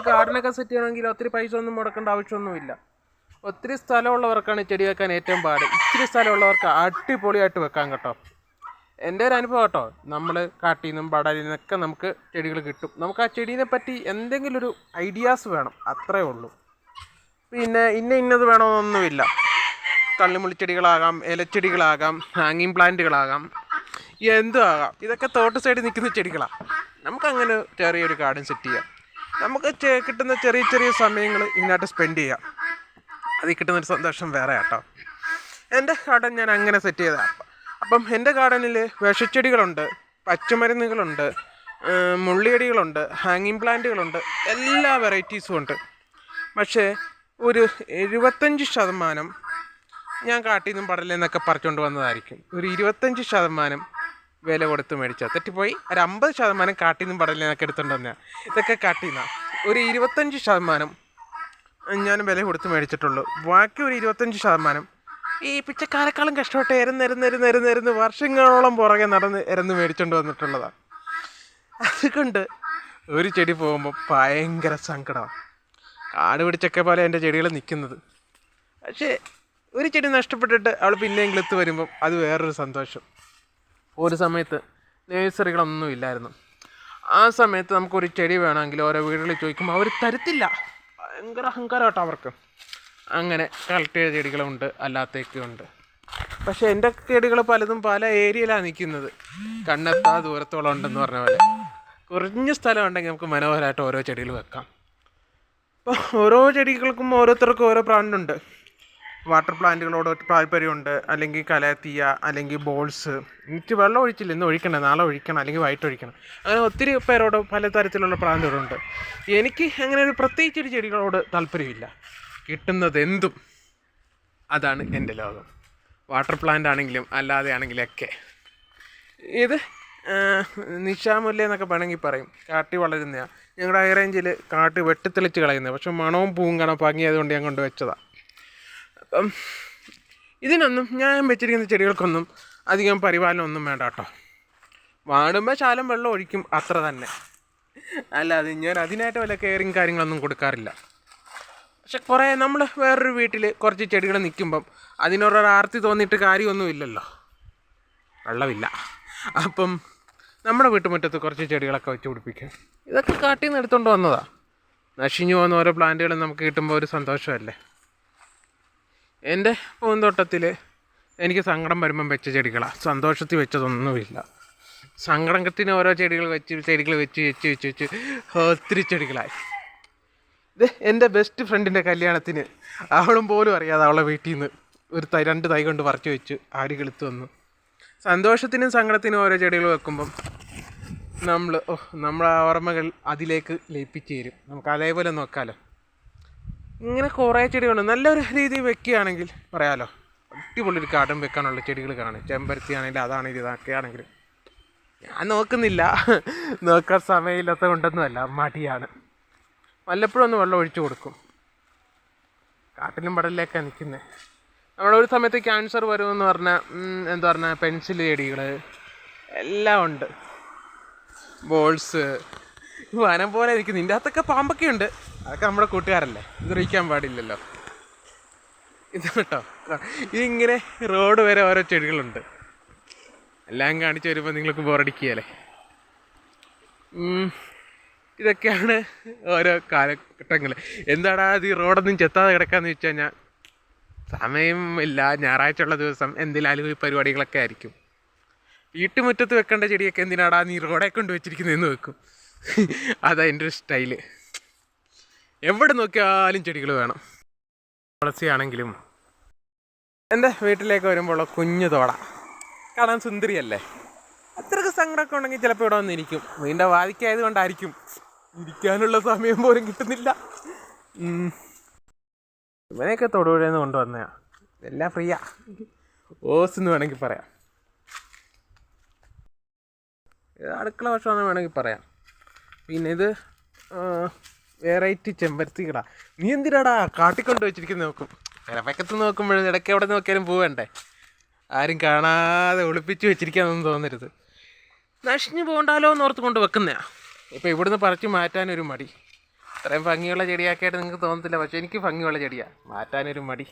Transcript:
ഗാർഡനൊക്കെ set ചെയ്യണമെങ്കിൽ ഒത്തിരി പൈസ ഒന്നും മുടക്കേണ്ട ആവശ്യമൊന്നുമില്ല. ഒത്തിരി സ്ഥലമുള്ളവർക്കാണ് ചെടി വെക്കാൻ ഏറ്റവും പാട്. ഇച്ചിരി സ്ഥലമുള്ളവർക്ക് അടിപൊളിയായിട്ട് വെക്കാം കേട്ടോ. എൻ്റെ ഒരു അനുഭവം കേട്ടോ. നമ്മൾ കാട്ടിൽ നിന്നും പടലിൽ നിന്നൊക്കെ നമുക്ക് ചെടികൾ കിട്ടും. നമുക്ക് ആ ചെടീനെ പറ്റി എന്തെങ്കിലും ഒരു ഐഡിയാസ് വേണം, അത്രേ ഉള്ളൂ. പിന്നെ ഇന്നത് വേണമെന്നൊന്നുമില്ല. കള്ളിമുള്ളിച്ചെടികളാകാം, ഇലച്ചെടികളാകാം, ഹാങ്ങിങ് പ്ലാന്റുകളാകാം, എന്തും ആകാം. ഇതൊക്കെ തോട്ട് സൈഡിൽ നിൽക്കുന്ന ചെടികളാണ്. നമുക്കങ്ങനെ ചെറിയൊരു ഗാർഡൻ സെറ്റ് ചെയ്യാം. നമുക്ക് കിട്ടുന്ന ചെറിയ ചെറിയ സമയങ്ങൾ ഇതിനായിട്ട് സ്പെൻഡ് ചെയ്യാം. അതിൽ കിട്ടുന്നൊരു സന്തോഷം വേറെ കേട്ടോ. എൻ്റെ ഗാർഡൻ ഞാൻ അങ്ങനെ സെറ്റ് ചെയ്തതാണ്. അപ്പം എൻ്റെ ഗാർഡനിൽ വിഷച്ചെടികളുണ്ട്, പച്ചമരുന്നുകളുണ്ട്, മുള്ളിയടികളുണ്ട്, ഹാങ്ങിങ് പ്ലാന്റുകളുണ്ട്, എല്ലാ വെറൈറ്റീസും ഉണ്ട്. പക്ഷേ ഒരു 75% ഞാൻ കാട്ടിൽ നിന്നും പടലിൽ നിന്നൊക്കെ പറിച്ചുകൊണ്ട് വന്നതായിരിക്കും. ഒരു 25% വില കൊടുത്ത് മേടിച്ചാൽ തെറ്റിപ്പോയി. ഒരു 50% കാട്ടിൽ നിന്നും പടലിൽ നിന്നൊക്കെ എടുത്തുകൊണ്ട് വന്നതാണ്. ഇതൊക്കെ കാട്ടിൽ നിന്നാണ്. ഒരു 25% ഞാൻ വില കൊടുത്ത് മേടിച്ചിട്ടുള്ളൂ. ബാക്കി ഒരു 25% ഈ പിച്ചക്കാരെക്കാളും കഷ്ടപ്പെട്ട് എരുന്ന് വർഷങ്ങളോളം പുറകെ നടന്ന് മേടിച്ചുകൊണ്ട് വന്നിട്ടുള്ളതാണ്. അതുകൊണ്ട് ഒരു ചെടി പോകുമ്പോൾ ഭയങ്കര സങ്കടമാണ്. കാട് പിടിച്ചൊക്കെ പോലെ എൻ്റെ ചെടികൾ നിൽക്കുന്നത്. പക്ഷേ ഒരു ചെടി നഷ്ടപ്പെട്ടിട്ട് അവൾ പിന്നെയും കിളുത്ത് വരുമ്പം അത് വേറൊരു സന്തോഷം. ഒരു സമയത്ത് നേഴ്സറികളൊന്നും ഇല്ലായിരുന്നു. ആ സമയത്ത് നമുക്കൊരു ചെടി വേണമെങ്കിൽ ഓരോ വീടുകളിൽ ചോദിക്കുമ്പോൾ അവർ തരത്തില്ല. ഭയങ്കര അഹങ്കാരം കേട്ടോ അവർക്ക്. അങ്ങനെ കളക്ട് ചെയ്ത ചെടികളുണ്ട്, അല്ലാത്തൊക്കെ ഉണ്ട്. പക്ഷേ എൻ്റെ ചെടികൾ പലതും പല ഏരിയയിലാണ് നിൽക്കുന്നത്. കണ്ണെത്താ ദൂരത്തോളം ഉണ്ടെന്ന് പറഞ്ഞ പോലെ. കുറഞ്ഞ സ്ഥലം ഉണ്ടെങ്കിൽ നമുക്ക് മനോഹരമായിട്ട് ഓരോ ചെടികൾ വെക്കാം. അപ്പോൾ ഓരോ ചെടികൾക്കും ഓരോരുത്തർക്കും ഓരോ ബ്രാൻഡുണ്ട്. വാട്ടർ പ്ലാന്റുകളോട് താല്പര്യമുണ്ട്, അല്ലെങ്കിൽ കലാത്തിയ, അല്ലെങ്കിൽ ബോൾസ്. എനിക്ക് വെള്ളം ഒഴിച്ചില്ല, ഇന്ന് ഒഴിക്കണം, നാളെ ഒഴിക്കണം, അല്ലെങ്കിൽ വൈകിട്ട് ഒഴിക്കണം. അങ്ങനെ ഒത്തിരി പേരോട് പലതരത്തിലുള്ള പ്ലാന്റുകളുണ്ട്. എനിക്ക് അങ്ങനെ ഒരു പ്രത്യേകിച്ചൊരു ചെടികളോട് താല്പര്യമില്ല. കിട്ടുന്നതെന്തും അതാണ് എൻ്റെ ലോകം. വാട്ടർ പ്ലാന്റ് ആണെങ്കിലും അല്ലാതെ ആണെങ്കിലൊക്കെ. ഇത് നിശാമുല്ല എന്നൊക്കെ വേണമെങ്കിൽ പറയും. കാട്ടി വളരുന്നതാണ്. ഞങ്ങളുടെ ഹൈ റേഞ്ചിൽ കാട്ട് വെട്ടിത്തെളിച്ച് കളയുന്നത്. പക്ഷെ മണവും പൂവും കാണാൻ ഭംഗിയായതുകൊണ്ട് ഞാൻ കൊണ്ട് വെച്ചതാണ്. അപ്പം ഇതിനൊന്നും ഞാൻ വെച്ചിരിക്കുന്ന ചെടികൾക്കൊന്നും അധികം പരിപാലനമൊന്നും വേണ്ട കേട്ടോ. വാടുമ്പോൾ ശാലം വെള്ളം ഒഴിക്കും, അത്ര തന്നെ. അല്ലാതെ ഞാൻ അതിനായിട്ട് വല്ല കെയറിങ് കാര്യങ്ങളൊന്നും കൊടുക്കാറില്ല. പക്ഷെ കുറേ നമ്മൾ വേറൊരു വീട്ടിൽ കുറച്ച് ചെടികൾ നിൽക്കുമ്പം അതിനൊരു ആർത്തി തോന്നിയിട്ട് കാര്യമൊന്നുമില്ലല്ലോ, വെള്ളമില്ല. അപ്പം നമ്മുടെ വീട്ടുമുറ്റത്ത് കുറച്ച് ചെടികളൊക്കെ വെച്ച് പിടിപ്പിക്കും. ഇതൊക്കെ കാട്ടിൽ നിന്ന് എടുത്തുകൊണ്ട് വന്നതാണ്. നശിഞ്ഞു പോകുന്ന ഓരോ പ്ലാന്റുകളും നമുക്ക് കിട്ടുമ്പോൾ ഒരു സന്തോഷമല്ലേ. എൻ്റെ പൂന്തോട്ടത്തിൽ എനിക്ക് സങ്കടം വരുമ്പം വെച്ച ചെടികളാണ്. സന്തോഷത്തിൽ വെച്ചതൊന്നുമില്ല. സങ്കടത്തിന് ഓരോ ചെടികൾ വെച്ച് ഒത്തിരി ചെടികളായി. ഇത് എൻ്റെ ബെസ്റ്റ് ഫ്രണ്ടിൻ്റെ കല്യാണത്തിന് അവളും പോലും അറിയാതെ അവളെ വീട്ടിൽ നിന്ന് ഒരു 2 തൈ കൊണ്ട് പറിച്ചു വെച്ച് ആടി കിളുത്ത് വന്നു. സന്തോഷത്തിനും സങ്കടത്തിനും ഓരോ ചെടികൾ വെക്കുമ്പം നമ്മളെ ഓർമ്മകൾ അതിലേക്ക് ലയിപ്പിച്ച് തരും. നമുക്ക് അതേപോലെ നോക്കാമല്ലോ. ഇങ്ങനെ കുറേ ചെടികളുണ്ട്. നല്ലൊരു രീതിയിൽ വെക്കുകയാണെങ്കിൽ പറയാമല്ലോ, അടിപൊളിയൊരു ഗാർഡൻ വെക്കാനുള്ള ചെടികൾ കാണും. ചെമ്പരത്തി ആണെങ്കിലും അതാണെങ്കിലും ഇതൊക്കെ ആണെങ്കിലും. ഞാൻ നോക്കുന്നില്ല, നോക്കാൻ സമയമില്ലാത്ത കൊണ്ടൊന്നുമല്ല, മടിയാണ്. വല്ലപ്പോഴും ഒന്ന് വെള്ളം ഒഴിച്ചു കൊടുക്കും. കാട്ടിലും പടലിലേക്കാണ് നിൽക്കുന്നത്. നമ്മളൊരു സമയത്ത് ക്യാൻസർ വരുമെന്ന് പറഞ്ഞാൽ പെൻസിൽ ചെടികൾ എല്ലാം ഉണ്ട്. ബോൾസ് വനം പോലെ ഇരിക്കുന്നു. ഇതിൻ്റെ അകത്തൊക്കെ പാമ്പൊക്കെ ഉണ്ട്. അതൊക്കെ നമ്മുടെ കൂട്ടുകാരല്ലേ, ഇതൊഴിക്കാൻ പാടില്ലല്ലോ. ഇത് കേട്ടോ, ഇതിങ്ങനെ റോഡ് വരെ ഓരോ ചെടികളുണ്ട്. എല്ലാം കാണിച്ച് വരുമ്പോൾ നിങ്ങൾക്ക് ബോറടിക്കുകയല്ലേ. ഇതൊക്കെയാണ് ഓരോ കാലഘട്ടങ്ങൾ. എന്താടാ അത് ഈ റോഡൊന്നും ചെത്താതെ കിടക്കാന്ന് വെച്ച് കഴിഞ്ഞാൽ സമയമില്ല. ഞായറാഴ്ച ഉള്ള ദിവസം എന്തെങ്കിലും ഈ പരിപാടികളൊക്കെ ആയിരിക്കും. വീട്ടുമുറ്റത്ത് വെക്കേണ്ട ചെടിയൊക്കെ എന്തിനാടാ നീ റോഡെ കൊണ്ട് വെച്ചിരിക്കുന്നതെന്ന് വെക്കും. അതാ എൻ്റെ ഒരു സ്റ്റൈല്. എവിടെ നോക്കിയാലും ചെടികൾ വേണം. തുളസി ആണെങ്കിലും. എൻ്റെ വീട്ടിലേക്ക് വരുമ്പോൾ കുഞ്ഞു തോട കാണാൻ സുന്ദരിയല്ലേ. അത്രയ്ക്ക് സങ്കടമൊക്കെ ഉണ്ടെങ്കിൽ ചിലപ്പോൾ ഇവിടെ വന്നിരിക്കും. വീടിൻ്റെ വാതിക്കായത് കൊണ്ടായിരിക്കും ഇരിക്കാനുള്ള സമയം പോലും കിട്ടുന്നില്ല. ഇവനെയൊക്കെ തൊടുപുഴയെന്ന് കൊണ്ടുവന്നതാണ്. എല്ലാം ഫ്രീയാ, ഓസ് എന്ന് വേണമെങ്കിൽ പറയാം. ഇത് അടുക്കള ഭക്ഷണമെന്ന് വേണമെങ്കിൽ പറയാം. പിന്നെ ഇത് വെറൈറ്റി ചെമ്പരത്തികളാണ്. നീ എന്തിനാടാ കാട്ടിക്കൊണ്ട് വെച്ചിരിക്കുന്നത് നോക്കും. ഇടവക്കത്ത് നോക്കുമ്പോഴും ഇടയ്ക്ക് എവിടെ നോക്കിയാലും പോവേണ്ടേ. ആരും കാണാതെ ഒളിപ്പിച്ച് വെച്ചിരിക്കാനൊന്നും തോന്നരുത്. നശിഞ്ഞു പോകണ്ടാലോ എന്ന് ഓർത്ത് കൊണ്ട് വെക്കുന്നതാണ്. ഇപ്പോൾ ഇവിടുന്ന് പറിച്ച് മാറ്റാനൊരു മടി. ഇത്രയും ഭംഗിയുള്ള ചെടിയാക്കിയിട്ട് നിങ്ങൾക്ക് തോന്നത്തില്ല, പക്ഷെ എനിക്ക് ഭംഗിയുള്ള ചെടിയാണ്, മാറ്റാനൊരു മടി.